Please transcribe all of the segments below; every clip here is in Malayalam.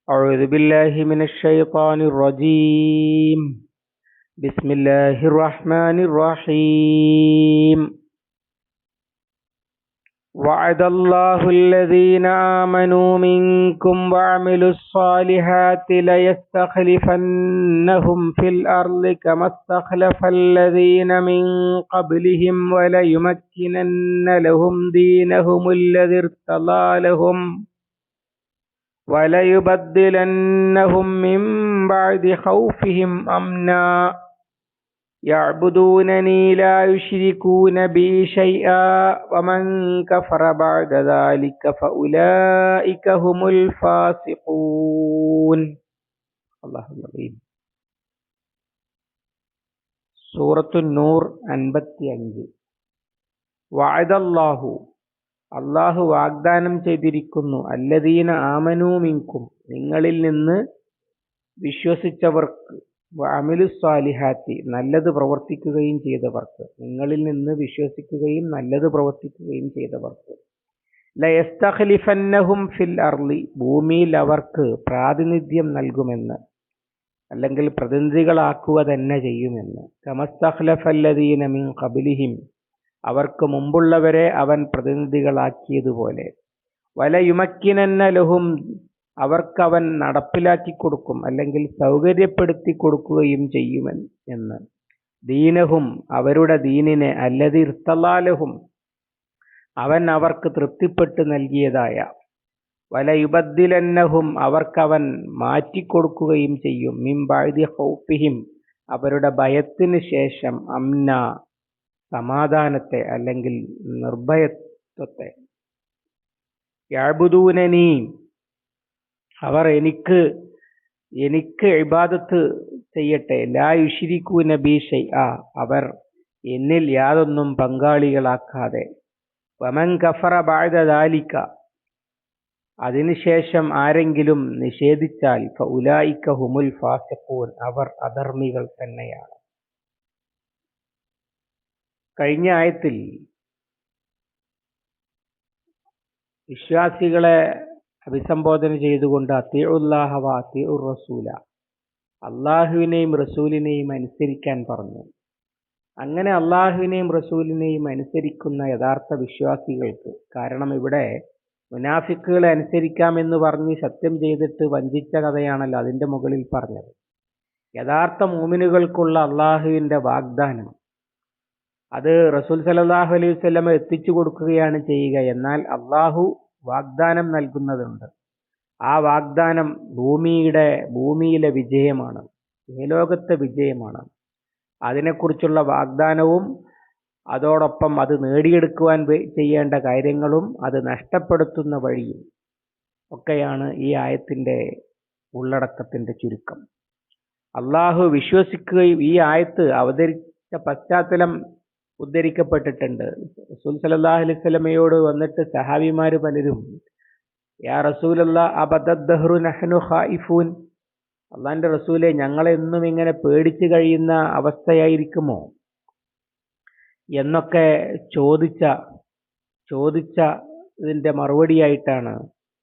أعوذ بالله من الشيطان الرجيم. بسم الله الرحمن الرحيم. وعد الله الذين آمنوا منكم وعملوا الصالحات ليستخلفنهم في الأرض كما استخلف الذين من قبلهم وليمكنن لهم دينهم الذي ارتضى لهم وليبدلنهم من بعد خوفهم أمنا يعبدونني لا يشركون بي شيئا ومن كفر بعد ذلك فأولئك هم الفاسقون. الله العظيم. സൂറത്തു നൂർ 55. വഅദല്ലാഹു, അള്ളാഹു വാഗ്ദാനം ചെയ്തിരിക്കുന്നു, അല്ലദീന ആമനൂ മിൻകും, നിങ്ങളിൽ നിന്ന് വിശ്വസിച്ചവർക്ക്, വഅമിലു സ്വാലിഹാത്തി, നല്ലത് പ്രവർത്തിക്കുകയും ചെയ്തവർക്ക്, നിങ്ങളിൽ നിന്ന് വിശ്വസിക്കുകയും നല്ലത് പ്രവർത്തിക്കുകയും ചെയ്തവർക്ക്, ലയസ്തഖ്ലിഫന്നഹും ഫിൽ അർളി, ഭൂമിയിൽ അവർക്ക് പ്രാതിനിധ്യം നൽകുമെന്ന്, അല്ലെങ്കിൽ പ്രതിനിധികളാക്കുക തന്നെ ചെയ്യുമെന്ന്, കമസ്തഖ്ലഫല്ലദീന മിൻ ഖബ്ലിഹിം, അവർക്ക് മുമ്പുള്ളവരെ അവൻ പ്രതിനിധികളാക്കിയതുപോലെ, വലയുമക്കിനന്ന ലഹും, അവർക്കവൻ നടപ്പിലാക്കി കൊടുക്കും, അല്ലെങ്കിൽ സൗകര്യപ്പെടുത്തി കൊടുക്കുകയും ചെയ്യുമെന്ന്, ദീനഹും, അവരുടെ ദീനിനെ, അല്ലദി ഇർത്തലാലഹും, അവൻ അവർക്ക് തൃപ്തിപ്പെട്ട് നൽകിയതായ, വലയുബദ്ദിലന്നഹും, അവർക്കവൻ മാറ്റിക്കൊടുക്കുകയും ചെയ്യും, മിൻ ബഅദി ഖൗഫിഹിം, അവരുടെ ഭയത്തിന് ശേഷം, അംന, സമാധാനത്തെ അല്ലെങ്കിൽ നിർഭയത്വത്തെ, യഅ്ബുദൂനനി, അവർ എനിക്ക് ഇബാദത്ത് ചെയ്യട്ടെ, ലാ യുശ്രികൂന ബി ഷൈഅ, അവർ എന്നിൽ യാതൊന്നും പങ്കാളികളാക്കാതെ, വമൻ കഫറ ബഅദ ദാലിക, അതിനുശേഷം ആരെങ്കിലും നിഷേധിച്ചാൽ, ഫഉലൈക ഹുമുൽ ഫാസിഖൂൻ, അവർ അധർമ്മികൾ തന്നെയാണ്. കഴിഞ്ഞ ആയത്തിൽ വിശ്വാസികളെ അഭിസംബോധന ചെയ്തുകൊണ്ട് അത്തിഉല്ലാഹ വ അത്തിഉർ റസൂല, അള്ളാഹുവിനെയും റസൂലിനെയും അനുസരിക്കാൻ പറഞ്ഞു. അങ്ങനെ അള്ളാഹുവിനെയും റസൂലിനെയും അനുസരിക്കുന്ന യഥാർത്ഥ വിശ്വാസികൾക്ക്, കാരണം ഇവിടെ മുനാഫിക്കുകളെ അനുസരിക്കാമെന്ന് പറഞ്ഞ് സത്യം ചെയ്തിട്ട് വഞ്ചിച്ച കഥയാണല്ലോ അതിൻ്റെ മുകളിൽ പറഞ്ഞത്. യഥാർത്ഥ മുഅ്മിനുകൾക്കുള്ള അള്ളാഹുവിൻ്റെ വാഗ്ദാനം അത് റസൂൽ സല്ലല്ലാഹു അലൈഹി വസല്ലം എത്തിച്ചു കൊടുക്കുകയാണ് ചെയ്യുക. എന്നാൽ അള്ളാഹു വാഗ്ദാനം നൽകുന്നതുണ്ട്. ആ വാഗ്ദാനം ഭൂമിയിലെ വിജയമാണ്, ലോകത്തെ വിജയമാണ്. അതിനെക്കുറിച്ചുള്ള വാഗ്ദാനവും അതോടൊപ്പം അത് നേടിയെടുക്കുവാൻ ചെയ്യേണ്ട കാര്യങ്ങളും അത് നഷ്ടപ്പെടുത്തുന്ന വഴിയും ഒക്കെയാണ് ഈ ആയത്തിൻ്റെ ഉള്ളടക്കത്തിൻ്റെ ചുരുക്കം. അള്ളാഹു വിശ്വസിക്കുകയും, ഈ ആയത്ത് അവതരിച്ച പശ്ചാത്തലം ഉദ്ധരിക്കപ്പെട്ടിട്ടുണ്ട്. റസൂൽ സല്ലല്ലാഹു അലൈഹി വസല്ലമയോട് വന്നിട്ട് സഹാബിമാർ പലരും, യാ റസൂലല്ലാഹ് അബദദ്ദഹ്റു നഹ്നു ഖായിഫൂൻ, അള്ളാന്റെ റസൂലെ, ഞങ്ങളെന്നും ഇങ്ങനെ പേടിച്ചു കഴിയുന്ന അവസ്ഥയായിരിക്കുമോ എന്നൊക്കെ ചോദിച്ചതിൻ്റെ മറുപടിയായിട്ടാണ്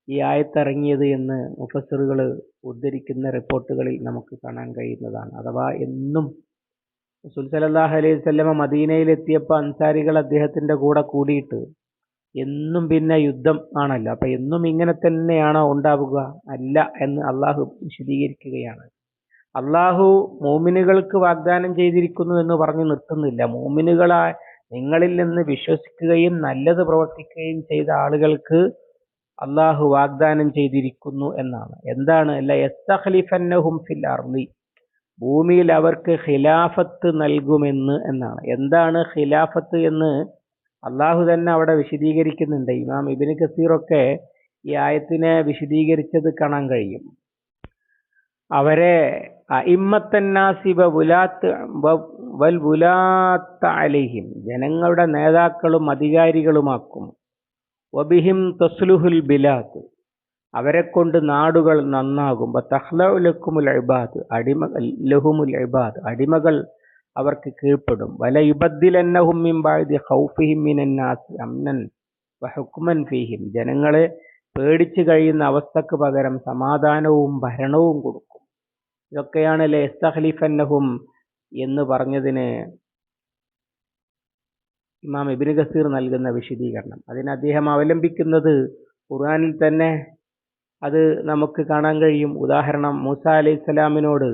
ഈ ആയത്തിറങ്ങിയത് എന്ന് മുഫസ്സിറുകൾ ഉദ്ധരിക്കുന്ന റിപ്പോർട്ടുകളിൽ നമുക്ക് കാണാൻ കഴിയുന്നതാണ്. അഥവാ എന്നും റസൂൽ സല്ലല്ലാഹു അലൈഹി വസല്ലമ മദീനയിലെത്തിയപ്പോൾ അൻസാരികൾ അദ്ദേഹത്തിന്റെ കൂടെ കൂടിയിട്ട് എന്നും പിന്നെ യുദ്ധം ആണല്ലോ, അപ്പൊ എന്നും ഇങ്ങനെ തന്നെയാണോ ഉണ്ടാവുക? അല്ല എന്ന് അള്ളാഹു വിശദീകരിക്കുകയാണ്. അള്ളാഹു മോമിനുകൾക്ക് വാഗ്ദാനം ചെയ്തിരിക്കുന്നു എന്ന് പറഞ്ഞു നിർത്തുന്നില്ല. മോമിനുകളായ നിങ്ങളിൽ നിന്ന് വിശ്വസിക്കുകയും നല്ലത് പ്രവർത്തിക്കുകയും ചെയ്ത ആളുകൾക്ക് അള്ളാഹു വാഗ്ദാനം ചെയ്തിരിക്കുന്നു എന്നാണ്. എന്താണ്? ലയസ്തഖ്ലിഫന്നഹും ഫിൽ അർളി, ഭൂമിയിൽ അവർക്ക് ഖിലാഫത്ത് നൽകുമെന്ന് എന്നാണ്. എന്താണ് ഖിലാഫത്ത് എന്ന് അള്ളാഹു തന്നെ അവിടെ വിശദീകരിക്കുന്നുണ്ട്. ഇമാം ഇബ്നു കസീറൊക്കെ ഈ ആയത്തിനെ വിശദീകരിച്ചത് കാണാൻ കഴിയും. അവരെ അഇമ്മത്തന്നാസി വൽ വുലാത്ത അലൈഹിം, ജനങ്ങളുടെ നേതാക്കളും അധികാരികളുമാക്കും. വബിഹിം തസ്ലുഹുൽ ബിലാദ്, അവരെ കൊണ്ട് നാടുകൾ നന്നാകും. തഖ്ലഉലക്കുമുൽ ഇബാദ്, ലഹുമുൽ ഇബാദ്, അടിമകൾ അവർക്ക് കീഴ്പ്പെടും. വലയുബദ്ദിലന്നഹും മിൻ ബഅദി ഖൗഫിഹിം മിനന്നാസ് അംനൻ വഹുക്മൻ ഫീഹിം, ജനങ്ങളെ പേടിച്ചു കഴിയുന്ന അവസ്ഥക്ക് പകരം സമാധാനവും ഭരണവും കൊടുക്കും. ഇതൊക്കെയാണ് ലയസ്തഖ്ലിഫന്നഹും എന്ന് പറഞ്ഞതിന് ഇമാം ഇബ്നു കസീർ നൽകുന്ന വിശദീകരണം. അതിന് അദ്ദേഹം അവലംബിക്കുന്നത് ഖുർആനിൽ തന്നെ അത് നമുക്ക് കാണാൻ കഴിയും. ഉദാഹരണം, മൂസ അലൈഹിസ്സലാമിനോട്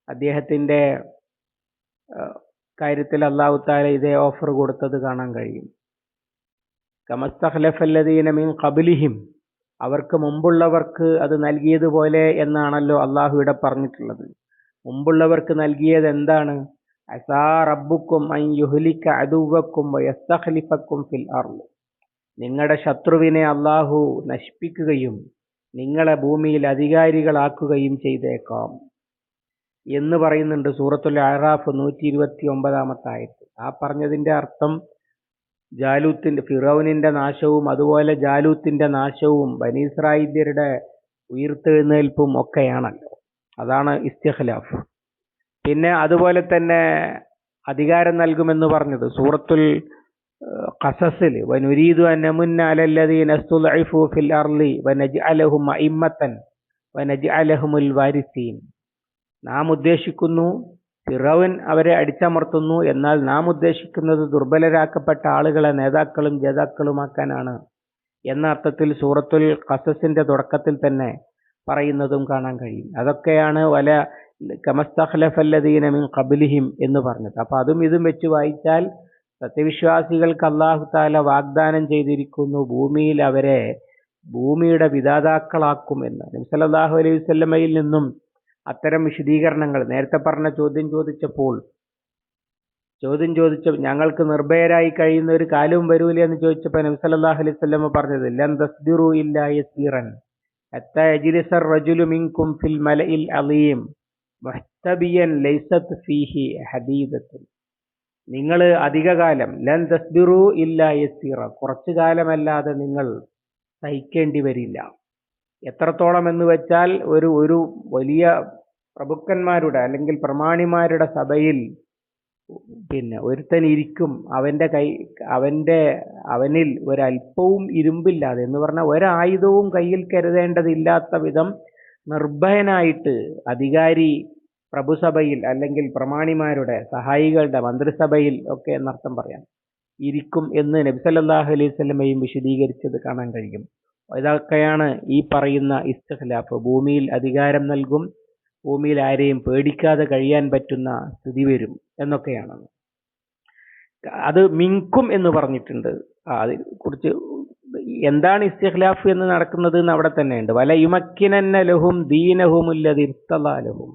അദ്ദേഹത്തിന്റെ കാര്യത്തിൽ അല്ലാഹു തആല ഇതേ ഓഫർ കൊടുത്തത് കാണാൻ കഴിയും. കമസ്തഖ്ലഫല്ലദീന മിൻ ഖബ്ലിഹിം, അവർക്ക് മുമ്പുള്ളവർക്ക് അത് നൽകിയതുപോലെ എന്നാണല്ലോ അള്ളാഹു ഇവിടെ പറഞ്ഞിട്ടുള്ളത്. മുമ്പുള്ളവർക്ക് നൽകിയത് എന്താണ്? അസാ റബ്ബുക്കും അൻ യുഹ്ലിക അദുവ്വക്കും വയസ്തഖ്ലിഫക്കും ഫിൽ അർള്, നിങ്ങളുടെ ശത്രുവിനെ അള്ളാഹു നശിപ്പിക്കുകയും നിങ്ങളെ ഭൂമിയിൽ അധികാരികളാക്കുകയും ചെയ്തേക്കാം എന്ന് പറയുന്നുണ്ട് സൂറത്തുൽ അഅറാഫ് 129 ആയത്ത്. ആ പറഞ്ഞതിന്റെ അർത്ഥം ഫിറൗനിന്റെ നാശവും അതുപോലെ ജാലൂത്തിന്റെ നാശവും ബനി ഇസ്രായേല്യരുടെ ഉയിർത്തെഴുന്നേൽപ്പും ഒക്കെയാണല്ലോ. അതാണ് ഇസ്തിഖ്ലാഫ്. പിന്നെ അതുപോലെ തന്നെ അധികാരം നൽകുമെന്ന് പറഞ്ഞത് സൂറത്തുൽ ഖസസിൽ വനുരീദു അൻ നമുന്ന അലല്ലദീന ഇസ്തുദ്ഇഫു ഫിൽ അർളി വനജ്അലഹും അഇമ്മത്തൻ വനജ്അലഹുൽ വാരിസീൻ, നാം ഉദ്ദേശിക്കുന്നു ഫിറൗൻ അവരെ അടിച്ചമർത്തുന്നു, എന്നാൽ നാം ഉദ്ദേശിക്കുന്നത് ദുർബലരാക്കപ്പെട്ട ആളുകളെ നേതാക്കളും ജേതാക്കളുമാക്കാനാണ് എന്ന അർത്ഥത്തിൽ സൂറത്തുൽ ഖസസിന്റെ തുടക്കത്തിൽ തന്നെ പറയുന്നതും കാണാൻ കഴിയും. അതൊക്കെയാണ് വല കമസ്തഖ്ലഫല്ലദീന മിൻ ഖബ്ലിഹിം എന്ന് പറഞ്ഞത്. അപ്പൊ അതും ഇതും വെച്ച് വായിച്ചാൽ സത്യവിശ്വാസികൾക്ക് അല്ലാഹു തആല വാഗ്ദാനം ചെയ്തിരിക്കുന്നു ഭൂമിയിൽ അവരെ ഭൂമിയുടെ വിധാതാക്കളാക്കുമെന്ന്. നബി സല്ലല്ലാഹു അലൈഹി വസല്ലമയിൽ നിന്നും അത്തരം വിശദീകരണങ്ങൾ നേരത്തെ പറഞ്ഞ ചോദ്യം ചോദിച്ച ഞങ്ങൾക്ക് നിർഭയരായി കഴിയുന്ന ഒരു കാലവും വരൂല എന്ന് ചോദിച്ചപ്പോൾ നബി സല്ലല്ലാഹു അലൈഹി വസല്ലമ പറഞ്ഞത് ലൻ തസ്ബിറു ഇല്ലാ യസ്ബിറൻ ഹത്താ യജ്ലിസ റജുലു മിൻകും ഫിൽ മലഇൽ അളീം മുഹ്തബിയൻ ലൈസത് ഫീഹി ഹദീദത്തുൻ, നിങ്ങൾ അധികകാലം ലൻ തസ്ബിറു ഇല്ലാ യസ്ബിറ, കുറച്ചു കാലമല്ലാതെ നിങ്ങൾ സഹിക്കേണ്ടി വരില്ല. എത്രത്തോളം എന്ന് വെച്ചാൽ ഒരു വലിയ പ്രഭുക്കന്മാരുടെ അല്ലെങ്കിൽ പ്രമാണിമാരുടെ സഭയിൽ പിന്നെ ഒരുത്തൻ ഇരിക്കും, അവനിൽ ഒരല്പവും ഇരുമ്പില്ലാതെ എന്ന് പറഞ്ഞാൽ ഒരായുധവും കയ്യിൽ കരുതേണ്ടതില്ലാത്ത വിധം നിർഭയനായിട്ട് അധികാരി പ്രഭുസഭയിൽ അല്ലെങ്കിൽ പ്രമാണിമാരുടെ സഹായികളുടെ മന്ത്രിസഭയിൽ ഒക്കെ എന്നർത്ഥം പറയാം ഇരിക്കും എന്ന് നബി സല്ലല്ലാഹു അലൈഹി വസല്ലമയും വിശദീകരിച്ചത് കാണാൻ കഴിയും. ഇതൊക്കെയാണ് ഈ പറയുന്ന ഇസ്തിഖ്ലാഫ്. ഭൂമിയിൽ അധികാരം നൽകും, ഭൂമിയിൽ ആരെയും പേടിക്കാതെ കഴിയാൻ പറ്റുന്ന സ്ഥിതി വരും എന്നൊക്കെയാണ്. അത് മിൻകും എന്ന് പറഞ്ഞിട്ടുണ്ട്. അതിനെ കുറിച്ച് എന്താണ് ഇസ്തിഖ്ലാഫ് എന്ന് നടക്കുന്നത് എന്ന് അവിടെ തന്നെയുണ്ട്. വല യുമക്കിനന്ന ലഹും ദീനഹുമുല്ലദി ഇർതളാ ലഹും,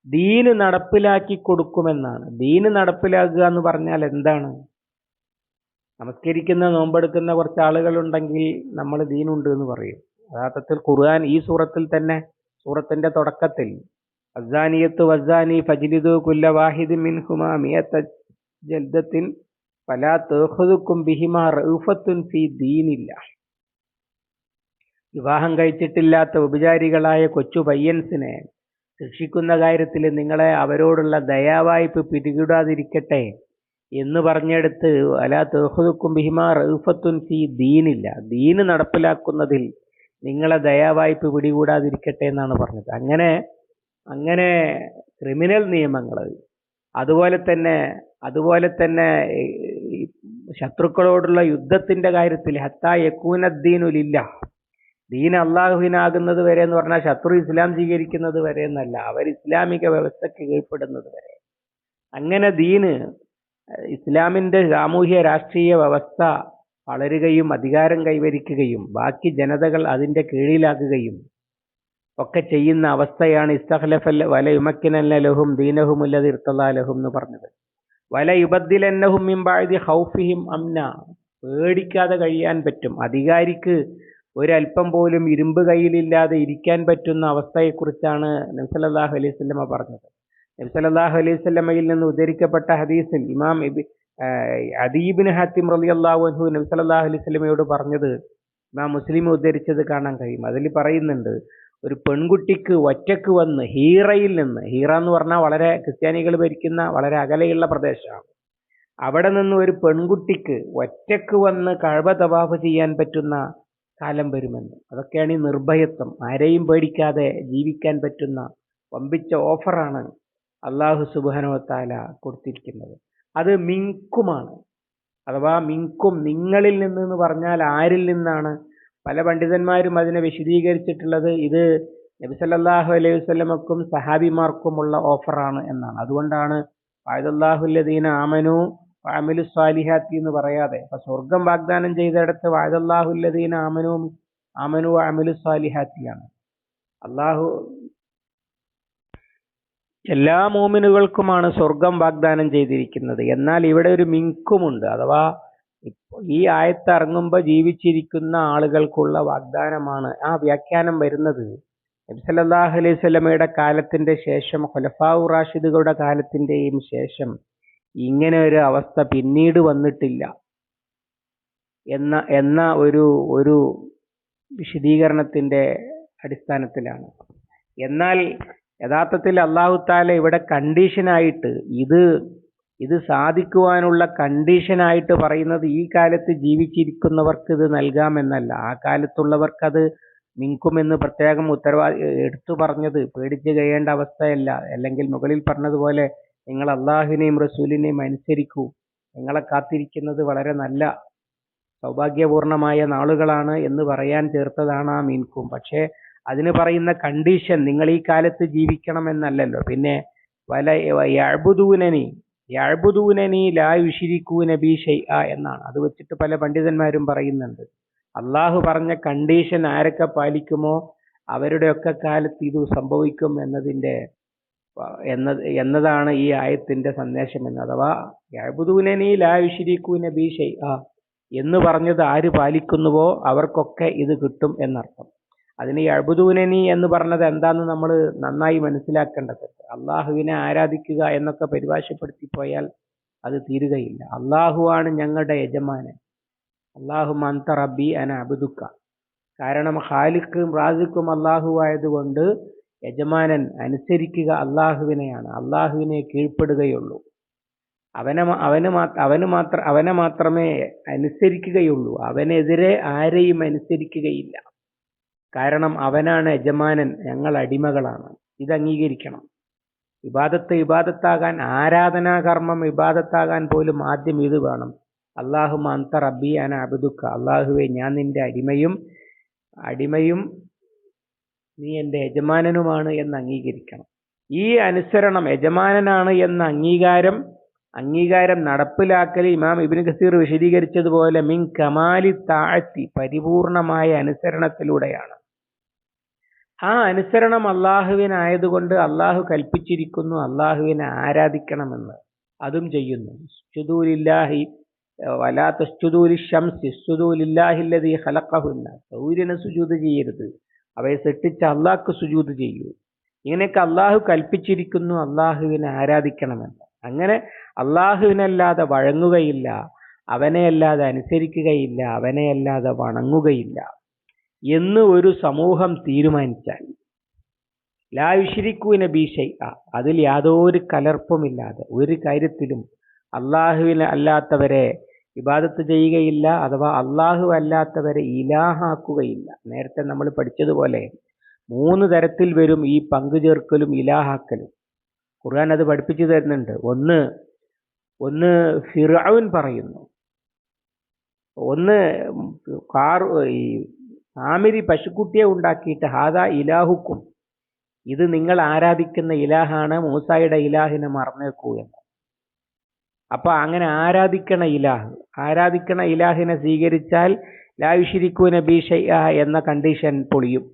ദീന് നടപ്പിലാക്കി കൊടുക്കുമെന്നാണ്. ദീന് നടപ്പിലാക്കുക എന്ന് പറഞ്ഞാൽ എന്താണ്? നമസ്കരിക്കുന്ന നോമ്പെടുക്കുന്ന കുറച്ച് ആളുകളുണ്ടെങ്കിൽ നമ്മൾ ദീനുണ്ട് എന്ന് പറയും. യഥാർത്ഥത്തിൽ ഖുർആൻ ഈ സൂറത്തിൽ തന്നെ സൂറത്തിന്റെ തുടക്കത്തിൽ അസ്സാനിയത്തു വസ്സാനി ഫജ്ലിദു കുല്ല വാഹിദിൻ മിൻഹുമാ മിയത ജൽദത്തിൻ ഫലാ തഖുദുകും ബിഹിമാ റഊഫത്തുൻ ഫീ ദീനില്ലാഹ്, വിവാഹം കഴിച്ചിട്ടില്ലാത്ത ഉപചാരികളായ കൊച്ചു പയ്യൻസിനെ ശിക്ഷിക്കുന്ന കാര്യത്തിൽ നിങ്ങളെ അവരോടുള്ള ദയാവായ്പ് പിടികൂടാതിരിക്കട്ടെ എന്ന് പറഞ്ഞെടുത്ത് അലാ തഖുദുകും ബിഹിമാ റഊഫത്തുൻ ഫീ ദീനില്ല, ദീന് നടപ്പിലാക്കുന്നതിൽ നിങ്ങളെ ദയാവായ്പ് പിടികൂടാതിരിക്കട്ടെ എന്നാണ് പറഞ്ഞത്. അങ്ങനെ ക്രിമിനൽ നിയമങ്ങൾ അതുപോലെ തന്നെ ശത്രുക്കളോടുള്ള യുദ്ധത്തിന്റെ കാര്യത്തിൽ ഹത്താ യകൂനദ്ദീനു ലില്ലാഹ്, ദീൻ അള്ളാഹുവിനാകുന്നത് വരെ എന്ന് പറഞ്ഞാൽ ശത്രു ഇസ്ലാം സ്വീകരിക്കുന്നത് വരെ എന്നല്ല, അവർ ഇസ്ലാമിക വ്യവസ്ഥയ്ക്ക് കീഴ്പ്പെടുന്നത് വരെ. അങ്ങനെ ദീന് ഇസ്ലാമിന്റെ സാമൂഹ്യ രാഷ്ട്രീയ വ്യവസ്ഥ വളരുകയും അധികാരം കൈവരിക്കുകയും ബാക്കി ജനതകൾ അതിന്റെ കീഴിലാകുകയും ഒക്കെ ചെയ്യുന്ന അവസ്ഥയാണ് ഇസ്തഖ്ലഫ വല യുമക്കിനന്ന ലഹും ദീനഹുമുല്ലദി ഇർതളാ ലഹും എന്ന് പറഞ്ഞത്. വല യുബദ്ദിലന്നഹും മിൻ ബഅദി ഖൗഫിഹിം അംന, പേടിക്കാതെ കഴിയാൻ പറ്റും. അധികാരിക്ക് ഒരല്പം പോലും ഇരുമ്പ് കയ്യിലില്ലാതെ ഇരിക്കാൻ പറ്റുന്ന അവസ്ഥയെക്കുറിച്ചാണ് നബി സല്ലല്ലാഹു അലൈഹി വസല്ലമ പറഞ്ഞത്. നബി സല്ലല്ലാഹു അലൈഹി വസല്ലമയിൽ നിന്ന് ഉദ്ധരിക്കപ്പെട്ട ഹദീസിൽ ഇമാം അദീ ഇബ്നു ഹാത്തിം റളിയല്ലാഹു അൻഹു നബി സല്ലല്ലാഹു അലൈഹി വസല്ലമയോട് പറഞ്ഞത് ഇമാം മുസ്ലിം ഉദ്ധരിച്ചത് കാണാൻ കഴിയും. അതിൽ പറയുന്നുണ്ട്, ഒരു പെൺകുട്ടിക്ക് ഒറ്റക്ക് വന്ന് ഹീറയിൽ നിന്ന്, ഹീറ എന്ന് പറഞ്ഞാൽ വളരെ ക്രിസ്ത്യാനികൾ ഭരിക്കുന്ന വളരെ അകലെയുള്ള പ്രദേശമാണ്, അവിടെ നിന്ന് ഒരു പെൺകുട്ടിക്ക് ഒറ്റക്ക് വന്ന് കഅബ തവാഫ് ചെയ്യാൻ പറ്റുന്ന കാലം വരുമെന്ന്. അതൊക്കെയാണ് ഈ നിർഭയത്വം. ആരെയും പേടിക്കാതെ ജീവിക്കാൻ പറ്റുന്ന വമ്പിച്ച ഓഫറാണ് അള്ളാഹു സുബ്ഹാനഹു വ തആല കൊടുത്തിരിക്കുന്നത്. അത് മിൻകുമാണ്. അഥവാ മിൻകും, നിങ്ങളിൽ നിന്ന് എന്ന് പറഞ്ഞാൽ ആരിൽ നിന്നാണ്? പല പണ്ഡിതന്മാരും അതിനെ വിശദീകരിച്ചിട്ടുള്ളത് ഇത് നബി സല്ലല്ലാഹു അലൈഹി വസല്ലമക്കും സഹാബിമാർക്കുമുള്ള ഓഫറാണ് എന്നാണ്. അതുകൊണ്ടാണ് വഅദല്ലാഹുല്ലദീന ആമനു വഅമിലു സ്വാലിഹാത്തി എന്ന് പറയാതെ, അപ്പൊ സ്വർഗം വാഗ്ദാനം ചെയ്തിടത്ത് വഅദല്ലാഹുല്ലദീന ആമനു വഅമിലു സ്വാലിഹാത്തിയാണ്. അള്ളാഹു എല്ലാ മോമിനുകൾക്കുമാണ് സ്വർഗം വാഗ്ദാനം ചെയ്തിരിക്കുന്നത്. എന്നാൽ ഇവിടെ ഒരു മിൻകുമുണ്ട്. അഥവാ ഈ ആയത്ത് ഇറങ്ങുമ്പോൾ ജീവിച്ചിരിക്കുന്ന ആളുകൾക്കുള്ള വാഗ്ദാനമാണ്. ആ വ്യാഖ്യാനം വരുന്നത് നബി സല്ലല്ലാഹു അലൈഹി വസല്ലമയുടെ കാലത്തിന്റെ ശേഷം, ഖുലഫാഉർ റാഷിദുകളുടെ കാലത്തിന്റെയും ശേഷം ഇങ്ങനെ ഒരു അവസ്ഥ പിന്നീട് വന്നിട്ടില്ല എന്ന ഒരു വിശദീകരണത്തിന്റെ അടിസ്ഥാനത്തിലാണ്. എന്നാൽ യഥാർത്ഥത്തിൽ അല്ലാഹു തആല ഇവിടെ കണ്ടീഷനായിട്ട് ഇത് സാധിക്കുവാനുള്ള കണ്ടീഷനായിട്ട് പറയുന്നത് ഈ കാലത്ത് ജീവിച്ചിരിക്കുന്നവർക്ക് ഇത് നൽകാമെന്നല്ല. ആ കാലത്തുള്ളവർക്ക് അത് മിൻകുമെന്ന് പ്രത്യേകം എടുത്തു പറഞ്ഞത് പേടിച്ച് കഴിയേണ്ട അവസ്ഥയല്ല. അല്ലെങ്കിൽ മുകളിൽ പറഞ്ഞതുപോലെ നിങ്ങൾ അള്ളാഹുവിനെയും റസൂലിനെയും അനുസരിക്കൂ, നിങ്ങളെ കാത്തിരിക്കുന്നത് വളരെ നല്ല സൗഭാഗ്യപൂർണമായ നാളുകളാണ് എന്ന് പറയാൻ ചേർത്തതാണ് ആ മിൻകും. പക്ഷേ അതിന് പറയുന്ന കണ്ടീഷൻ നിങ്ങൾ ഈ കാലത്ത് ജീവിക്കണമെന്നല്ലല്ലോ. പിന്നെ യഅ്ബുദൂനനി ലാ യുശ്രികൂന ബി ഷൈഅ എന്നാണ്. അത് വെച്ചിട്ട് പല പണ്ഡിതന്മാരും പറയുന്നുണ്ട്, അള്ളാഹു പറഞ്ഞ കണ്ടീഷൻ ആരൊക്കെ പാലിക്കുമോ അവരുടെയൊക്കെ കാലത്ത് ഇത് സംഭവിക്കും എന്നതാണ് ഈ ആയത്തിന്റെ സന്ദേശം എന്ന്. അഥവാ യഅ്ബുദൂനനി ലാ യുശ്രികൂന ബി ഷൈഅ എന്ന് പറഞ്ഞത് ആര് പാലിക്കുന്നുവോ അവർക്കൊക്കെ ഇത് കിട്ടും എന്നർത്ഥം. അതിന് യഅ്ബുദൂനനി എന്ന് പറഞ്ഞത് എന്താന്ന് നമ്മൾ നന്നായി മനസ്സിലാക്കേണ്ടത്. അള്ളാഹുവിനെ ആരാധിക്കുക എന്നൊക്കെ പരിഭാഷപ്പെടുത്തി പോയാൽ അത് തീരുകയില്ല. അള്ളാഹുവാണ് ഞങ്ങളുടെ യജമാനൻ. അല്ലാഹുമ്മ അൻത റബ്ബി അന അബ്ദുക. കാരണം ഖാലിഖും റാസിഖും അള്ളാഹു ആയതുകൊണ്ട് യജമാനൻ അനുസരിക്കുക അള്ളാഹുവിനെയാണ്. അള്ളാഹുവിനെ കീഴ്പ്പെടുകയുള്ളൂ. അവനെ മാത്രമേ അനുസരിക്കുകയുള്ളൂ. അവനെതിരെ ആരെയും അനുസരിക്കുകയില്ല. കാരണം അവനാണ് യജമാനൻ, ഞങ്ങൾ അടിമകളാണ്. ഇത് അംഗീകരിക്കണം. ഇബാദത്താകാൻ, ആരാധനാകർമ്മം ഇബാദത്താകാൻ പോലും ആദ്യം ഇത് വേണം. അല്ലാഹുമ്മ അൻത റബ്ബി അന അബ്ദുക. അള്ളാഹുവേ, ഞാൻ നിന്റെ അടിമയും നീ എൻ്റെ യജമാനനുമാണ് എന്ന് അംഗീകരിക്കണം. ഈ അനുസരണം, യജമാനനാണ് എന്ന അംഗീകാരം നടപ്പിലാക്കൽ ഇമാം ഇബ്നു കസീർ വിശദീകരിച്ചതുപോലെ മിൻ കമാലി താഅത്തി, പരിപൂർണമായ അനുസരണത്തിലൂടെയാണ്. ആ അനുസരണം അള്ളാഹുവിനായതുകൊണ്ട് അള്ളാഹു കൽപ്പിച്ചിരിക്കുന്നു അള്ളാഹുവിനെ ആരാധിക്കണമെന്ന്. അതും ചെയ്യുന്നു. ഇസ്ജുദൂ ലില്ലാഹി വലാ തസ്ജുദൂ ലിശംസി ഇസ്ജുദൂ ലില്ലാഹില്ലദീ ഖലഖഹുന്ന. സൂര്യന് സുജൂദ് ചെയ്യരുത്, അവയെ സൃഷ്ടിച്ച അള്ളാഹ്ക്ക് സുജൂദ് ചെയ്യൂ. ഇങ്ങനെയൊക്കെ അള്ളാഹു കൽപ്പിച്ചിരിക്കുന്നു അള്ളാഹുവിനെ ആരാധിക്കണമെന്ന്. അങ്ങനെ അള്ളാഹുവിനല്ലാതെ വഴങ്ങുകയില്ല, അവനെയല്ലാതെ അനുസരിക്കുകയില്ല, അവനെയല്ലാതെ വണങ്ങുകയില്ല എന്ന് ഒരു സമൂഹം തീരുമാനിച്ചാൽ, ലാ യുശ്രികൂന ബി ഷൈഅ, അതിൽ യാതൊരു കലർപ്പുമില്ലാതെ ഒരു കാര്യത്തിലും അള്ളാഹുവിനെ അല്ലാത്തവരെ ഇബാദത്ത് ചെയ്യുകയില്ല, അഥവാ അള്ളാഹു അല്ലാത്തവരെ ഇലാഹാക്കുകയില്ല. നേരത്തെ നമ്മൾ പഠിച്ചതുപോലെ 3 തരത്തിൽ വരും ഈ പങ്കുചേർക്കലും ഇലാഹാക്കലും. ഖുർആൻ അത് പഠിപ്പിച്ചു തരുന്നുണ്ട്. ഒന്ന് ഫിർഔൻ പറയുന്നു, ഒന്ന് ഈ ആമിരി പശുക്കുട്ടിയെ ഉണ്ടാക്കിയിട്ട് ഹാദാ ഇലാഹുക്കും, ഇത് നിങ്ങൾ ആരാധിക്കുന്ന ഇലാഹാണ്, മൂസായുടെ ഇലാഹിനെ മറന്നേക്കൂ എന്ന്. അപ്പൊ അങ്ങനെ ആരാധിക്കണ ഇലാഹിനെ സ്വീകരിച്ചാൽ ലാ യുശ്രികൂന ബി ഷൈഅ എന്ന കണ്ടീഷൻ പൊളിയും.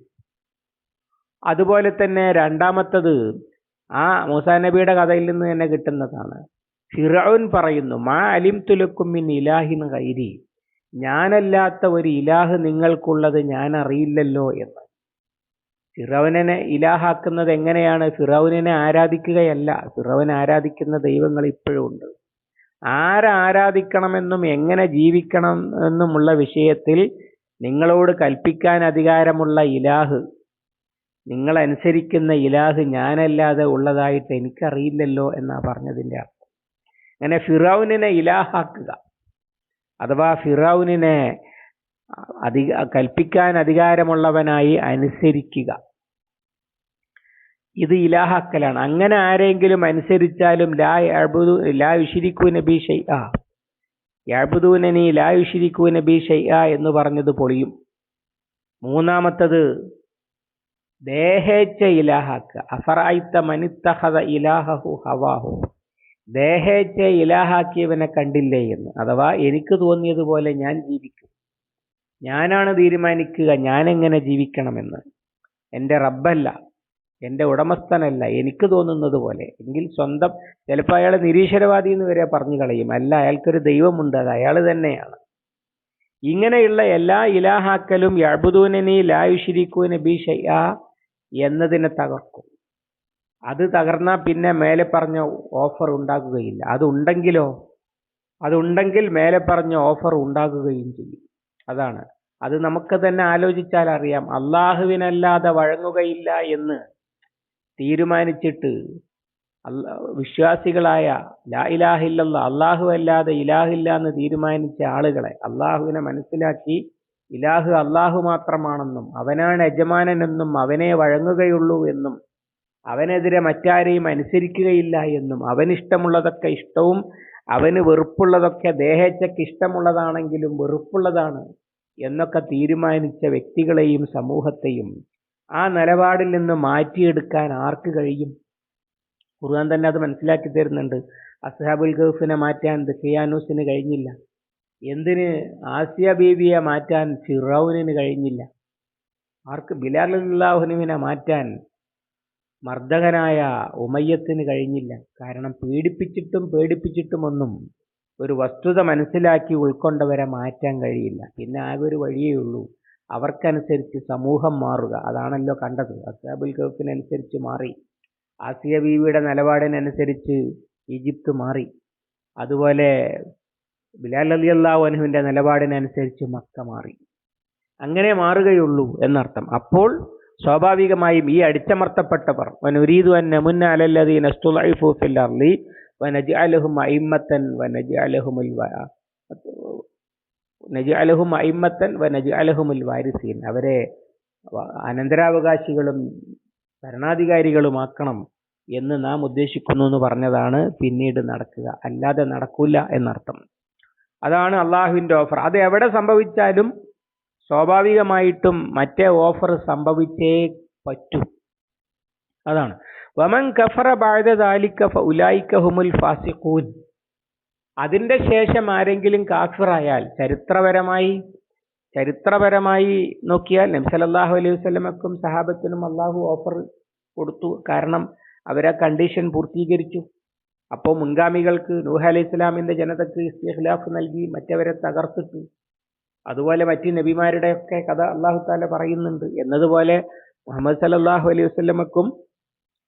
അതുപോലെ തന്നെ രണ്ടാമത്തത് ആ മൂസാ നബിയുടെ കഥയിൽ നിന്ന് തന്നെ കിട്ടുന്നതാണ്. ഫിർഔൻ പറയുന്നു, മാ അലിംതു ലക്കും മിൻ ഇലാഹിൻ ഗൈരി, ഞാനല്ലാത്ത ഒരു ഇലാഹ് നിങ്ങൾക്കുള്ളത് ഞാൻ അറിയില്ലല്ലോ എന്ന്. ഫിർഔനെ ഇലാഹാക്കുന്നത് എങ്ങനെയാണ്? ഫിർഔനെ ആരാധിക്കുകയല്ല, ഫിർഔൻ ആരാധിക്കുന്ന ദൈവങ്ങൾ ഇപ്പോഴും ഉണ്ട്. ആരാധിക്കണമെന്നും എങ്ങനെ ജീവിക്കണം എന്നുമുള്ള വിഷയത്തിൽ നിങ്ങളോട് കൽപ്പിക്കാൻ അധികാരമുള്ള ഇലാഹ്, നിങ്ങൾ അനുസരിക്കുന്ന ഇലാഹ് ഞാനല്ലാതെ ഉള്ളതായിട്ട് എനിക്കറിയില്ലല്ലോ എന്നാ പറഞ്ഞതിൻ്റെ അർത്ഥം. അങ്ങനെ ഫിർഔനെ ഇലാഹാക്കുക, അഥവാ ഫിർഔനെ കൽപ്പിക്കാൻ അധികാരമുള്ളവനായി അനുസരിക്കുക. ഇത് ഇലാഹാക്കലാണ്. അങ്ങനെ ആരെങ്കിലും അനുസരിച്ചാലും ലാ യുശ്രികൂന ബി ഷൈഅ, യഅ്ബുദൂനനി ലാ യുശ്രികൂന ബി ഷൈഅ എന്ന് പറഞ്ഞത് പൊളിയും. മൂന്നാമത്തത് ദേഹേച്ഛ ഇലാഹാക്കുക. അഫറഅയ്ത മനിത്തഖദ ഇലാഹഹു ഹവാഹു, ദേഹേച്ഛ ഇലാഹാക്കിയവനെ കണ്ടില്ലേ എന്ന്. അഥവാ എനിക്ക് തോന്നിയതുപോലെ ഞാൻ ജീവിക്കും, ഞാനാണ് തീരുമാനിക്കുക ഞാൻ എങ്ങനെ ജീവിക്കണമെന്ന്. എൻ്റെ റബ്ബല്ല, എൻ്റെ ഉടമസ്ഥനല്ല, എനിക്ക് തോന്നുന്നത് പോലെ. എങ്കിൽ സ്വന്തം, ചിലപ്പോൾ അയാൾ നിരീശ്വരവാദി എന്ന് വരെ പറഞ്ഞു കളയും. അല്ല, അയാൾക്കൊരു ദൈവമുണ്ട്, അത് അയാൾ തന്നെയാണ്. ഇങ്ങനെയുള്ള എല്ലാ ഇലാഹാക്കലും യഅ്ബുദൂനനി ലാ യുശ്രികൂന ബി ഷൈഅ എന്നതിനെ തകർക്കും. അത് തകർന്നാൽ പിന്നെ മേലെ പറഞ്ഞ ഓഫർ ഉണ്ടാകുകയില്ല. അതുണ്ടെങ്കിൽ മേലെ പറഞ്ഞ ഓഫർ ഉണ്ടാകുകയും ചെയ്യും. അതാണ്. അത് നമുക്ക് തന്നെ ആലോചിച്ചാൽ അറിയാം. അള്ളാഹുവിനല്ലാതെ വഴങ്ങുകയില്ല എന്ന് തീരുമാനിച്ചിട്ട് വിശ്വാസികളായ ലാ ഇലാഹ ഇല്ലല്ലാഹ്, അള്ളാഹു അല്ലാതെ ഇലാഹില്ല എന്ന് തീരുമാനിച്ച ആളുകളെ അള്ളാഹുവിനെ മനസ്സിലാക്കി ഇലാഹ് അള്ളാഹു മാത്രമാണെന്നും അവനാണ് യജമാനനെന്നും അവനെ വഴങ്ങുകയുള്ളൂ എന്നും അവനെതിരെ മറ്റാരെയും അനുസരിക്കുകയില്ല എന്നും അവനിഷ്ടമുള്ളതൊക്കെ ഇഷ്ടവും അവന് വെറുപ്പുള്ളതൊക്കെ ദേഹേച്ഛയ്ക്ക് ഇഷ്ടമുള്ളതാണെങ്കിലും വെറുപ്പുള്ളതാണ് എന്നൊക്കെ തീരുമാനിച്ച വ്യക്തികളെയും സമൂഹത്തെയും ആ നിലപാടിൽ നിന്ന് മാറ്റിയെടുക്കാൻ ആർക്ക് കഴിയും? ഖുർആൻ തന്നെ അത് മനസ്സിലാക്കി തരുന്നുണ്ട്. അസ്ഹാബുൽ ഗൗഫിനെ മാറ്റാൻ ദഖിയാനൂസിന് കഴിഞ്ഞില്ല. എന്തിന് ആസിയ ബീവിയെ മാറ്റാൻ ഫിറൗനിന് കഴിഞ്ഞില്ല. ആർക്ക്? ബിലാൽ റളിയല്ലാഹുവിനെ മാറ്റാൻ മർദ്ദകനായ ഉമയ്യത്തിന് കഴിഞ്ഞില്ല. കാരണം പേടിപ്പിച്ചിട്ടും ഒന്നും ഒരു വസ്തുത മനസ്സിലാക്കി ഉൾക്കൊണ്ടവരെ മാറ്റാൻ കഴിയില്ല. പിന്നെ ആകെ ഒരു വഴിയേ ഉള്ളൂ, അവർക്കനുസരിച്ച് സമൂഹം മാറുക. അതാണല്ലോ കണ്ടത്. അസ്ഹാബുൽ ഗൗഫിനനുസരിച്ച് മാറി, ആസിയ ബീവിയുടെ നിലപാടിനനുസരിച്ച് ഈജിപ്ത് മാറി, അതുപോലെ ബിലാൽ റളിയല്ലാഹു അൻഹുവിന്റെ നിലപാടിനനുസരിച്ച് മക്ക മാറി. അങ്ങനെ മാറുകയുള്ളൂ എന്നർത്ഥം. അപ്പോൾ സ്വാഭാവികമായും ഈ അടിച്ചമർത്തപ്പെട്ടവർ വനുരീദു അൻ നമുന്ന അലല്ലദീന ഇസ്തുളഇഫു ഫിൽ അർളി വനജ്അലഹും അഇമ്മത്തൻ വനജ്അലഹുമുൽ വാരിസീൻ, അവരെ അനന്തരാവകാശികളും ഭരണാധികാരികളുമാക്കണം എന്ന് നാം ഉദ്ദേശിക്കുന്നു എന്ന് പറഞ്ഞതാണ് പിന്നീട് നടക്കുക. അല്ലാതെ നടക്കില്ല എന്നർത്ഥം. അതാണ് അള്ളാഹുവിൻ്റെ ഓഫർ. അത് എവിടെ സംഭവിച്ചാലും സ്വാഭാവികമായിട്ടും മറ്റേ ഓഫർ സംഭവിച്ചേ പറ്റൂ. അതാണ് വമൻ കഫറ ബഅദ ദാലിക ഫഉലൈക ഹുമുൽ ഫാസിഖൂൻ. അതിൻ്റെ ശേഷം ആരെങ്കിലും കാഫിറായാൽ, ചരിത്രപരമായി നോക്കിയാൽ നബി സല്ലല്ലാഹു അലൈഹി വസല്ലമക്കും സഹാബത്തിനും അള്ളാഹു ഓഫർ കൊടുത്തു. കാരണം അവരാ കണ്ടീഷൻ പൂർത്തീകരിച്ചു. അപ്പോൾ മുൻഗാമികൾക്ക് നൂഹ് അലൈഹി ഇസ്ലാമിൻ്റെ ജനതയ്ക്ക് ഇസ്തിഖ്ലാഫ് നൽകി, മറ്റവരെ തകർത്തിട്ടു. അതുപോലെ മറ്റ് നബിമാരുടെയൊക്കെ കഥ അള്ളാഹു താല പറയുന്നുണ്ട്. എന്നതുപോലെ മുഹമ്മദ് സല്ലല്ലാഹു അലൈഹി വസല്ലമക്കും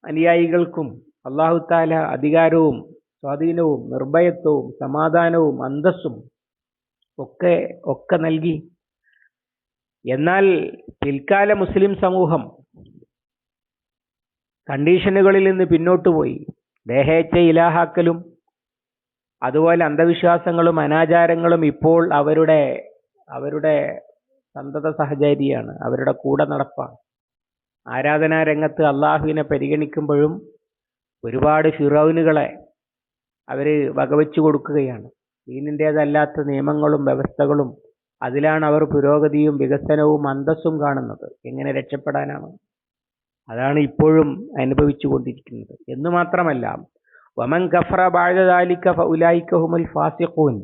അനുയായികൾക്കും അള്ളാഹു താല അധികാരവും സ്വാധീനവും നിർഭയത്വവും സമാധാനവും അന്തസ്സും ഒക്കെ നൽകി. എന്നാൽ പിൽക്കാല മുസ്ലിം സമൂഹം കണ്ടീഷനുകളിൽ നിന്ന് പിന്നോട്ട് പോയി. ദേഹേച്ഛ ഇലാഹാക്കലും അതുപോലെ അന്ധവിശ്വാസങ്ങളും അനാചാരങ്ങളും ഇപ്പോൾ അവരുടെ സന്തത സഹചാരിയാണ്, അവരുടെ കൂടെ നടപ്പാണ്. ആരാധനാ രംഗത്ത് അള്ളാഹുവിനെ പരിഗണിക്കുമ്പോഴും ഒരുപാട് ഫിറൗനുകളെ അവർ വകവെച്ചു കൊടുക്കുകയാണ്. ദീനിൻ്റേതല്ലാത്ത നിയമങ്ങളും വ്യവസ്ഥകളും, അതിലാണ് അവർ പുരോഗതിയും വികസനവും അന്തസ്സും കാണുന്നത്. എങ്ങനെ രക്ഷപ്പെടാനാണ്? അതാണ് ഇപ്പോഴും അനുഭവിച്ചു കൊണ്ടിരിക്കുന്നത്. എന്ന് മാത്രമല്ല, വമൻ കഫറ ബഅദ ദാലിക ഫഉലൈക ഹുമുൽ ഫാസിഖൂൻ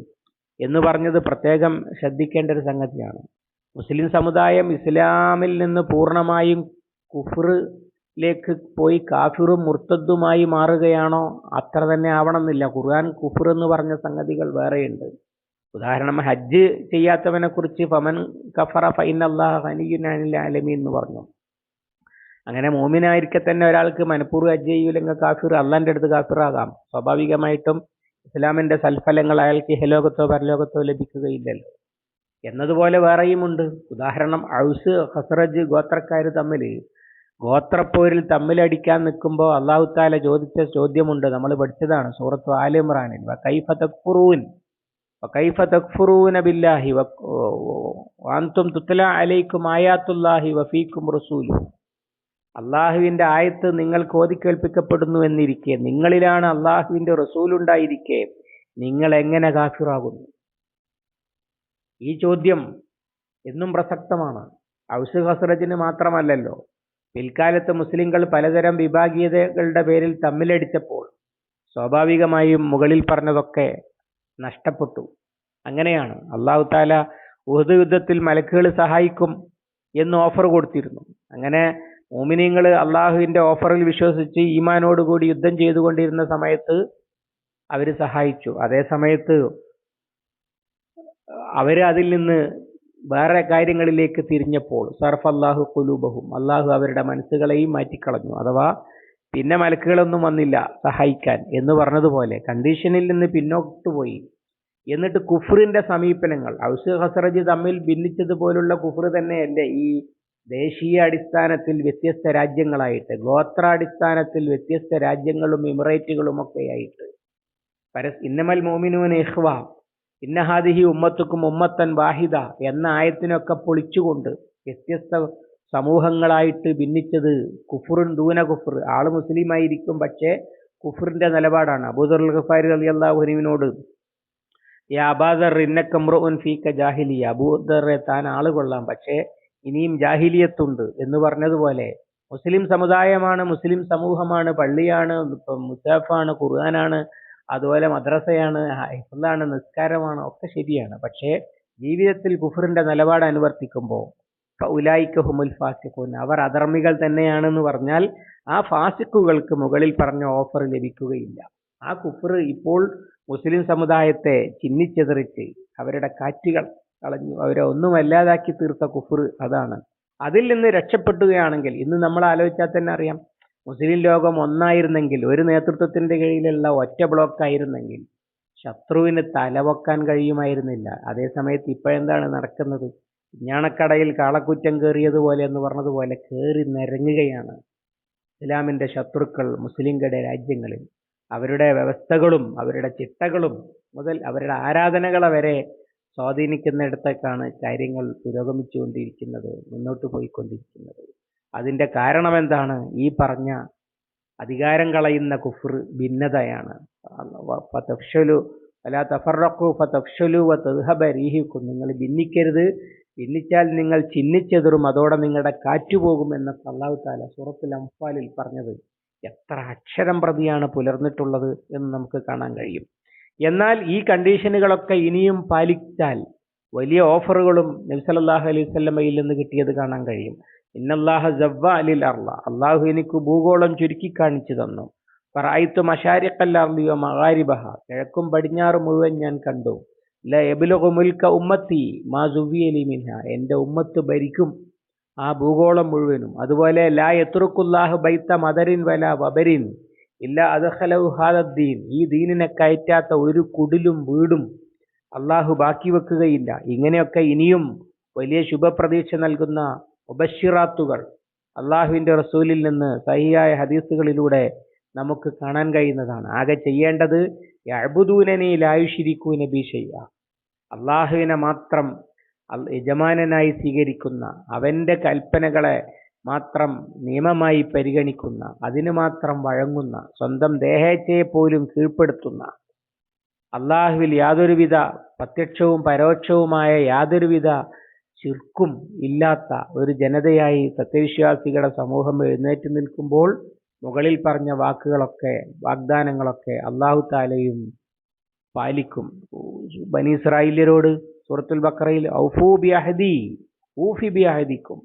എന്ന് പറഞ്ഞത് പ്രത്യേകം ശ്രദ്ധിക്കേണ്ട ഒരു സംഗതിയാണ്. മുസ്ലിം സമുദായം ഇസ്ലാമിൽ നിന്ന് പൂർണ്ണമായും കുഫറിലേക്ക് പോയി കാഫിറും മുർത്തദ്ദുമായി മാറുകയാണോ? അത്ര തന്നെ ആവണമെന്നില്ല. ഖുർആൻ കുഫർ എന്ന് പറഞ്ഞ സംഗതികൾ വേറെയുണ്ട്. ഉദാഹരണം, ഹജ്ജ് ചെയ്യാത്തവനെ കുറിച്ച് ഫമൻ കഫറ ഫഇന്നല്ലാഹ ഗനിയ്യുൻ അനിൽ ആലമീൻ എന്ന് പറഞ്ഞു. അങ്ങനെ മോമിനായിരിക്കെ തന്നെ ഒരാൾക്ക് മനഃപൂർവ്വം ഹജ്ജ് ചെയ്യൂലെങ്കിൽ കാഫിർ, അള്ളാന്റെ അടുത്ത് കാഫിറാകാം. സ്വാഭാവികമായിട്ടും ഇസ്ലാമിന്റെ സൽഫലങ്ങൾ അയാൾക്ക് ഇഹലോകത്തോ പരലോകത്തോ ലഭിക്കുകയില്ലല്ലോ. എന്നതുപോലെ വേറെയുമുണ്ട്. ഉദാഹരണം, ഔസ് ഖസ്റജ് ഗോത്രക്കാർ തമ്മിൽ ഗോത്രപ്പോരിൽ തമ്മിലടിക്കാൻ നിൽക്കുമ്പോൾ അള്ളാഹു താല ചോദിച്ച ചോദ്യമുണ്ട്. നമ്മൾ പഠിച്ചതാണ് സൂറത്ത് ആൽ ഇമ്രാനിൽ. വകൈഫ തക്ഫുറൂൻ, വകൈഫ തക്ഫുറൂന ബില്ലാഹി വഅൻതും തുത്ലാ അലൈക്കും ആയാത്തുല്ലാഹി വഫീക്കും റസൂലുഹു. അള്ളാഹുവിന്റെ ആയത്ത് നിങ്ങൾക്ക് ഓതിക്കേൽപ്പിക്കപ്പെടുന്നു എന്നിരിക്കെ, നിങ്ങളിലാണ് അള്ളാഹുവിന്റെ റസൂൽ ഉണ്ടായിരിക്കെ നിങ്ങൾ എങ്ങനെ കാഫിറാകുന്നു? ഈ ചോദ്യം എന്നും പ്രസക്തമാണ്. ഔസ് ഖസ്റജിന് മാത്രമല്ലല്ലോ. പിൽക്കാലത്ത് മുസ്ലിങ്ങൾ പലതരം വിഭാഗീയതകളുടെ പേരിൽ തമ്മിലടിച്ചപ്പോൾ സ്വാഭാവികമായും മുകളിൽ പറഞ്ഞതൊക്കെ നഷ്ടപ്പെട്ടു. അങ്ങനെയാണ് അള്ളാഹു താല ഉഹദ് യുദ്ധത്തിൽ മലക്കുകൾ സഹായിക്കും എന്ന് ഓഫർ കൊടുത്തിരുന്നു. അങ്ങനെ മുഅ്മിനീങ്ങൾ അള്ളാഹുവിന്റെ ഓഫറിൽ വിശ്വസിച്ച് ഈമാനോടുകൂടി യുദ്ധം ചെയ്തുകൊണ്ടിരുന്ന സമയത്ത് അവർ സഹായിച്ചു. അതേ സമയത്ത് അവർ അതിൽ നിന്ന് വേറെ കാര്യങ്ങളിലേക്ക് തിരിഞ്ഞപ്പോൾ സർഫ് അല്ലാഹു ഖുലൂബഹും, അള്ളാഹു അവരുടെ മനസ്സുകളെയും മാറ്റിക്കളഞ്ഞു. അഥവാ പിന്നെ മലക്കുകളൊന്നും വന്നില്ല സഹായിക്കാൻ എന്ന് പറഞ്ഞതുപോലെ കണ്ടീഷനിൽ നിന്ന് പിന്നോട്ട് പോയി. എന്നിട്ട് കുഫറിന്റെ സമീപനങ്ങൾ, ഔസ് ഖസ്റജ് തമ്മിൽ ഭിന്നിച്ചതുപോലുള്ള കുഫർ തന്നെയല്ലേ ഈ ദേശീയ അടിസ്ഥാനത്തിൽ വ്യത്യസ്ത രാജ്യങ്ങളായിട്ട്, ഗോത്രാടിസ്ഥാനത്തിൽ വ്യത്യസ്ത രാജ്യങ്ങളും ഇമിറേറ്റുകളും ഒക്കെയായിട്ട് ഇന്നമൽ മോമിനൂന ഇഖ്വ ഇന്ന ഹാദിഹി ഉമ്മത്തുക്കും ഉമ്മത്തൻ വാഹിദ എന്ന ആയത്തിനൊക്കെ പൊളിച്ചുകൊണ്ട് വ്യത്യസ്ത സമൂഹങ്ങളായിട്ട് ഭിന്നിച്ചത് കുഫറുൻ ദൂന കുഫർ. ആള് മുസ്ലിം ആയിരിക്കും, പക്ഷേ കുഫറിന്റെ നിലപാടാണ്. അബൂദർ ഗഫാരി റളിയല്ലാഹു അൻഹുവിനോട് യാ അബാദർ ഇന്നക ഇംറുഉൻ ഫീക ജാഹിലിയ, അബൂദറെ താൻ ആള് കൊള്ളാം, പക്ഷേ ഇനിയും ജാഹിലിയത്തുണ്ട് എന്ന് പറഞ്ഞതുപോലെ മുസ്ലിം സമുദായമാണ്, മുസ്ലിം സമൂഹമാണ്, പള്ളിയാണ്, മുസാഫാണ്, ഖുർആനാണ്, അതുപോലെ മദ്രസയാണ്, ഹിഫ്ളാണ്, നിസ്കാരമാണ്, ഒക്കെ ശരിയാണ്. പക്ഷേ ജീവിതത്തിൽ കുഫറിന്റെ നിലപാട് അനുവർത്തിക്കുമ്പോൾ ഫഉലൈക ഹുമുൽ ഫാസിഖൂൻ, അവർ അധർമ്മികൾ തന്നെയാണെന്ന് പറഞ്ഞാൽ ആ ഫാസിഖുകൾക്ക് മുകളിൽ പറഞ്ഞ ഓഫർ ലഭിക്കുകയില്ല. ആ കുഫർ ഇപ്പോൾ മുസ്ലിം സമുദായത്തെ ചിന്നിച്ചെതറിച്ച് അവരുടെ കാറ്റുകൾ കളഞ്ഞു, അവരെ ഒന്നുമല്ലാതാക്കി തീർത്ത കുഫർ അതാണ്. അതിൽ നിന്ന് രക്ഷപ്പെടുകയാണെങ്കിൽ, ഇന്ന് നമ്മൾ ആലോചിച്ചാൽ തന്നെ അറിയാം, മുസ്ലിം ലോകം ഒന്നായിരുന്നെങ്കിൽ, ഒരു നേതൃത്വത്തിന്റെ കീഴിലുള്ള ഒറ്റ ബ്ലോക്ക് ആയിരുന്നെങ്കിൽ ശത്രുവിന് തലവെക്കാൻ കഴിയുമായിരുന്നില്ല. അതേസമയത്ത് ഇപ്പോഴെന്താണ് നടക്കുന്നത്? ഞാണക്കടയിൽ കാളക്കുറ്റം കയറിയതുപോലെ എന്ന് പറഞ്ഞതുപോലെ കയറി നിരങ്ങുകയാണ് ഇസ്ലാമിന്റെ ശത്രുക്കൾ മുസ്ലിംകളുടെ രാജ്യങ്ങളിൽ. അവരുടെ വ്യവസ്ഥകളും അവരുടെ ചിട്ടകളും മുതൽ അവരുടെ ആരാധനകളെ വരെ സ്വാധീനിക്കുന്നിടത്തേക്കാണ് കാര്യങ്ങൾ പുരോഗമിച്ചുകൊണ്ടിരിക്കുന്നത്, മുന്നോട്ട് പോയിക്കൊണ്ടിരിക്കുന്നത്. അതിന്റെ കാരണം എന്താണ്? ഈ പറഞ്ഞ അധികാരം കളയുന്ന കുഫർ ഭിന്നതയാണ്. ഫതഫ്ശലു വലാ തഫറഖു ഫതഫ്ശലു വതദ്ഹബ റീഹുക്കും, നിങ്ങൾ ഭിന്നിക്കരുത്, ഭിന്നിച്ചാൽ നിങ്ങൾ ചിന്നിച്ചെതറും, അതോടെ നിങ്ങളുടെ കാറ്റുപോകും എന്നൊക്കെ അല്ലാഹു തആല സൂറത്തുൽ അൻഫാലിൽ പറഞ്ഞത് എത്ര അക്ഷരം പ്രതിയാണ് പുലർന്നിട്ടുള്ളത് എന്ന് നമുക്ക് കാണാൻ കഴിയും. എന്നാൽ ഈ കണ്ടീഷനുകളൊക്കെ ഇനിയും പാലിച്ചാൽ വലിയ ഓഫറുകളും നബി സല്ലല്ലാഹു അലൈഹി വസല്ലമയിൽ നിന്ന് കിട്ടിയത് കാണാൻ കഴിയും. ഇന്നല്ലാഹ സവ്വ ലിൽ അർള, അള്ളാഹു എനിക്ക് ഭൂഗോളം ചുരുക്കി കാണിച്ചു തന്നു. ഫറഅയ്തു മശാരിഖൽ അർളി വ മഗാരിബഹ, കിഴക്കും പടിഞ്ഞാറും മുഴുവൻ ഞാൻ കണ്ടു. ല യബ്ലുഗു മുൽക ഉമ്മത്തി മാ സുവ്വിയ ലി മിൻഹ, എൻ്റെ ഉമ്മത്ത് ഭരിക്കും ആ ഭൂഗോളം മുഴുവനും. അതുപോലെ ലാ യത്റുക്കുല്ലാഹു ബൈത മദരിൻ വലാ വബരിൻ ഇല്ല അദ്ഖലഹു ഹാദദ്ദീൻ, ഈ ദീനിനെ കയറ്റാത്ത ഒരു കുടിലും വീടും അള്ളാഹു ബാക്കി വെക്കുകയില്ല. ഇങ്ങനെയൊക്കെ ഇനിയും വലിയ ശുഭപ്രതീക്ഷ നൽകുന്ന മുബശ്ശിറാത്തുകൾ അള്ളാഹുവിന്റെ റസൂലിൽ നിന്ന് സഹിയായ ഹദീസുകളിലൂടെ നമുക്ക് കാണാൻ കഴിയുന്നതാണ്. ആകെ ചെയ്യേണ്ടത് യഅ്ബുദൂനനി ലാ യുശ്രികൂന ബി ശൈഅ, അള്ളാഹുവിനെ മാത്രം യജമാനനായി സ്വീകരിക്കുന്ന, അവന്റെ കൽപ്പനകളെ മാത്രം നിയമമായി പരിഗണിക്കുന്ന, അതിന് മാത്രം വഴങ്ങുന്ന, സ്വന്തം ദേഹേച്ഛയെ പോലും കീഴ്പ്പെടുത്തുന്ന, അള്ളാഹുവിൽ യാതൊരുവിധ പ്രത്യക്ഷവും പരോക്ഷവുമായ യാതൊരുവിധ ശിർക്കും ഇല്ലാത്ത ഒരു ജനതയായി സത്യവിശ്വാസികളുടെ സമൂഹം എഴുന്നേറ്റ് നിൽക്കുമ്പോൾ മുകളിൽ പറഞ്ഞ വാക്കുകളൊക്കെ, വാഗ്ദാനങ്ങളൊക്കെ അള്ളാഹു താലയും പാലിക്കും. ബനി ഇസ്രായേല്യരോട് സൂറത്തുൽ ബഖറയിൽ ഔഫൂ ബി അഹദി ഊഫി ബി അഹദിക്കും,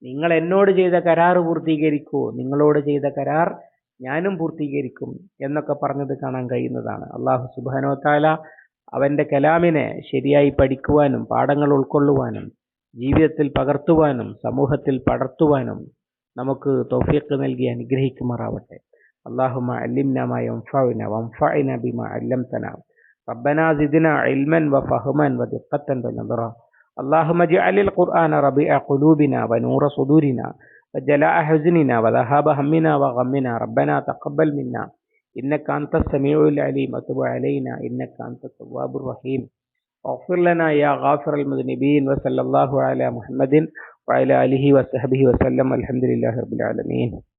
നിങ്ങൾ എന്നോട് ചെയ്ത കരാർ പൂർത്തീകരിക്കൂ, നിങ്ങളോട് ചെയ്ത കരാർ ഞാനും പൂർത്തീകരിക്കും എന്നൊക്കെ പറഞ്ഞത് കാണാൻ കഴിയുന്നതാണ്. അള്ളാഹു സുബ്ഹാനഹു വ തആല അവന്റെ കലാമിനെ ശരിയായി പഠിക്കുവാനും പാഠങ്ങൾ ഉൾക്കൊള്ളുവാനും ജീവിതത്തിൽ പകർത്തുവാനും സമൂഹത്തിൽ പടർത്തുവാനും നമുക്ക് തൗഫീഖ് നൽകി അനുഗ്രഹിക്കുമാറാവട്ടെ. അല്ലാഹുമ്മ അല്ലിംനാ മാ യൻഫഉനാ വൻഫഅനാ ബിമാ അല്ലംതനാ റബ്ബനാ സിദ്നാ ഇൽമൻ വഫഹ്മൻ വദിഖ്ഖത്തൻ വനദറ. اللهم اجعل القرآن ربيع قلوبنا ونور صدورنا وجلاء حزننا وذهاب همنا وغمنا. ربنا تقبل منا إنك أنت السميع العليم وتب علينا إنك أنت التواب الرحيم. واغفر لنا يا غافر المذنبين وصلى الله على محمد وعلى آله وصحبه وسلم الحمد لله رب العالمين.